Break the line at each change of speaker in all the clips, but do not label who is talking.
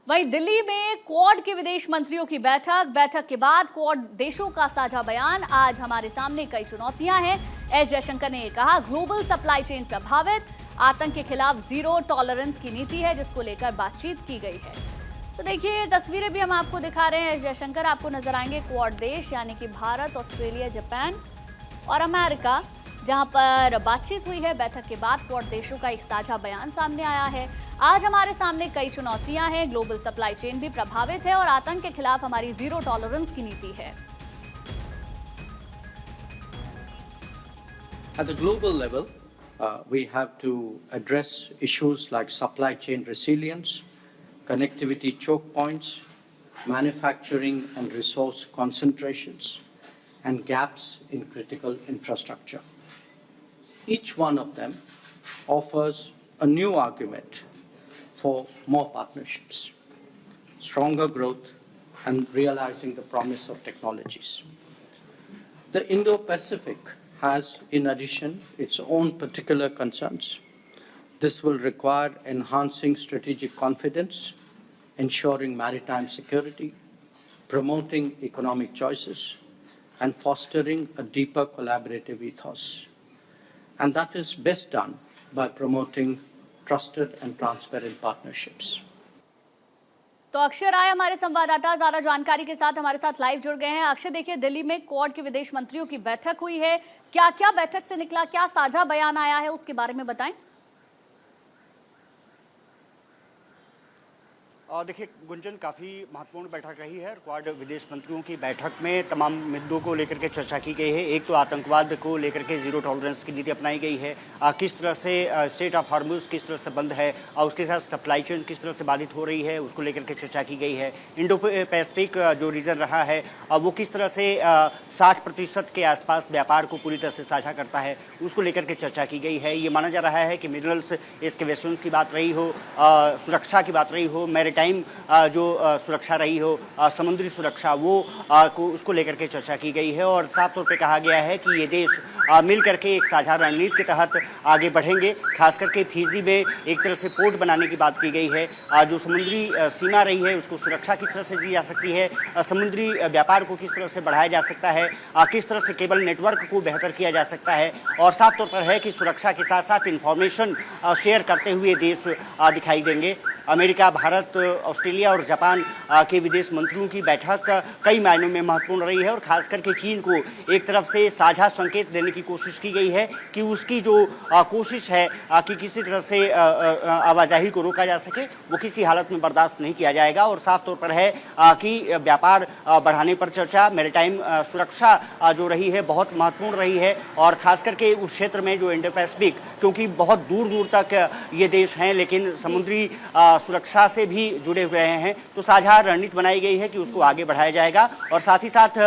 वहीं दिल्ली में क्वाड के विदेश मंत्रियों की बैठक के बाद क्वाड देशों का साझा बयान। आज हमारे सामने कई चुनौतियां हैं। एस जयशंकर ने कहा, ग्लोबल सप्लाई चेन प्रभावित, आतंक के खिलाफ जीरो टॉलरेंस की नीति है जिसको लेकर बातचीत की गई है। तो देखिए तस्वीरें भी हम आपको दिखा रहे हैं। एस जयशंकर आपको नजर आएंगे। क्वाड देश यानी कि भारत, ऑस्ट्रेलिया, जापान और अमेरिका, जहां पर बातचीत हुई है। बैठक के बाद क्वाड देशों का एक साझा बयान सामने आया है। आज हमारे सामने कई चुनौतियां हैं। ग्लोबल सप्लाई चेन भी प्रभावित है और आतंक के खिलाफ हमारी जीरो टॉलरेंस की नीति है।
At the global level, we have to address issues like supply chain resilience, connectivity choke points, manufacturing and resource concentrations, and gaps in critical infrastructure. Each one of them offers a new argument for more partnerships, stronger growth, and realizing the promise of technologies. The Indo-Pacific has, in addition, its own particular concerns. This will require enhancing strategic confidence, ensuring maritime security, promoting economic choices, and fostering a deeper collaborative ethos. And that is best done by promoting trusted and transparent partnerships.
तो अक्षय राय हमारे संवाददाता ज्यादा जानकारी के साथ हमारे साथ live जुड़ गए हैं। अक्षय, देखिए दिल्ली में क्वाड के विदेश मंत्रियों की बैठक हुई है। क्या क्या बैठक से निकला, क्या साझा बयान आया है, उसके बारे में बताएं।
देखिए गुंजन, काफ़ी महत्वपूर्ण बैठक रही है। क्वाड विदेश मंत्रियों की बैठक में तमाम मुद्दों को लेकर के चर्चा की गई है। एक तो आतंकवाद को लेकर के जीरो टॉलरेंस की नीति अपनाई गई है। किस तरह से स्टेट ऑफ हार्मूज किस तरह से बंद है और उसके साथ सप्लाई चेन किस तरह से बाधित हो रही है, उसको लेकर के चर्चा की गई है। इंडो पैसिफिक जो रीजन रहा है वो किस तरह से 60% के आसपास व्यापार को पूरी तरह से साझा करता है, उसको लेकर के चर्चा की गई है। ये माना जा रहा है कि मिनरल्स एक्सकेवेशन की बात रही हो, सुरक्षा की बात रही हो, टाइम जो सुरक्षा रही हो, समुद्री सुरक्षा, वो उसको लेकर के चर्चा की गई है। और साफ तौर पे कहा गया है कि ये देश मिल करके एक साझा रणनीति के तहत आगे बढ़ेंगे। खास करके फिजी में एक तरह से पोर्ट बनाने की बात की गई है। जो समुद्री सीमा रही है उसको सुरक्षा किस तरह से दी जा सकती है, समुद्री व्यापार को किस तरह से बढ़ाया जा सकता है, किस तरह से केबल नेटवर्क को बेहतर किया जा सकता है। और साफ तौर पर है कि सुरक्षा के साथ साथ इंफॉर्मेशन शेयर करते हुए देश दिखाई देंगे। अमेरिका, भारत, ऑस्ट्रेलिया और जापान के विदेश मंत्रियों की बैठक कई मायनों में महत्वपूर्ण रही है और खास करके चीन को एक तरफ से साझा संकेत देने की कोशिश की गई है कि उसकी जो कोशिश है कि किसी तरह से आवाजाही को रोका जा सके, वो किसी हालत में बर्दाश्त नहीं किया जाएगा। और साफ तौर पर है कि व्यापार बढ़ाने पर चर्चा, मैरीटाइम सुरक्षा जो रही है बहुत महत्वपूर्ण रही है। और खास करके उस क्षेत्र में जो इंडो पैसिफिक, क्योंकि बहुत दूर दूर तक ये देश हैं लेकिन समुद्री सुरक्षा से भी जुड़े हुए हैं, तो साझा रणनीति बनाई गई है कि उसको आगे बढ़ाया जाएगा और साथ ही साथ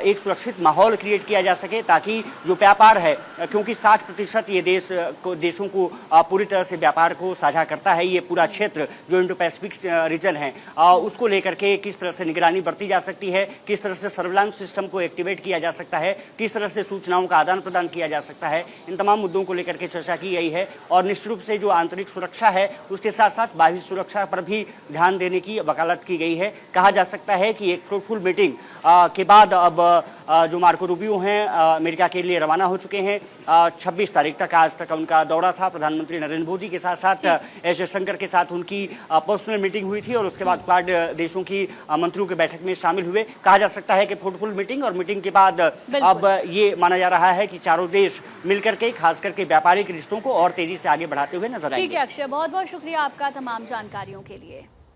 एक सुरक्षित माहौल क्रिएट किया जा सके ताकि जो व्यापार है, क्योंकि 60% ये देशों को पूरी तरह से व्यापार को साझा करता है, ये पूरा क्षेत्र जो इंडो पैसिफिक रीजन है, उसको लेकर के किस तरह से निगरानी बरती जा सकती है, किस तरह से सर्विलांस सिस्टम को एक्टिवेट किया जा सकता है, किस तरह से सूचनाओं का आदान प्रदान किया जा सकता है, इन तमाम मुद्दों को लेकर के चर्चा की गई है। और निश्चित रूप से जो आंतरिक सुरक्षा है उसके साथ साथ बाह्य सुरक्षा पर भी ध्यान देने की वकालत की गई है। कहा जा सकता है कि एक फ्रूटफुल मीटिंग के बाद अब जो मार्को रूबियो हैं अमेरिका के लिए रवाना हो चुके हैं। 26 तारीख तक आज तक उनका दौरा था। प्रधानमंत्री नरेंद्र मोदी के साथ साथ एस जयशंकर के साथ उनकी पर्सनल मीटिंग हुई थी और उसके बाद क्वाड देशों की मंत्रियों की बैठक में शामिल हुए। कहा जा सकता है कि फ्रूटफुल मीटिंग और मीटिंग के बाद अब ये माना जा रहा है कि चारों देश मिलकर के खास करके व्यापारिक रिश्तों को और तेजी से आगे बढ़ाते हुए नजर आएंगे।
ठीक है अक्षय, बहुत बहुत शुक्रिया आपका तमाम जानकारियों के लिए।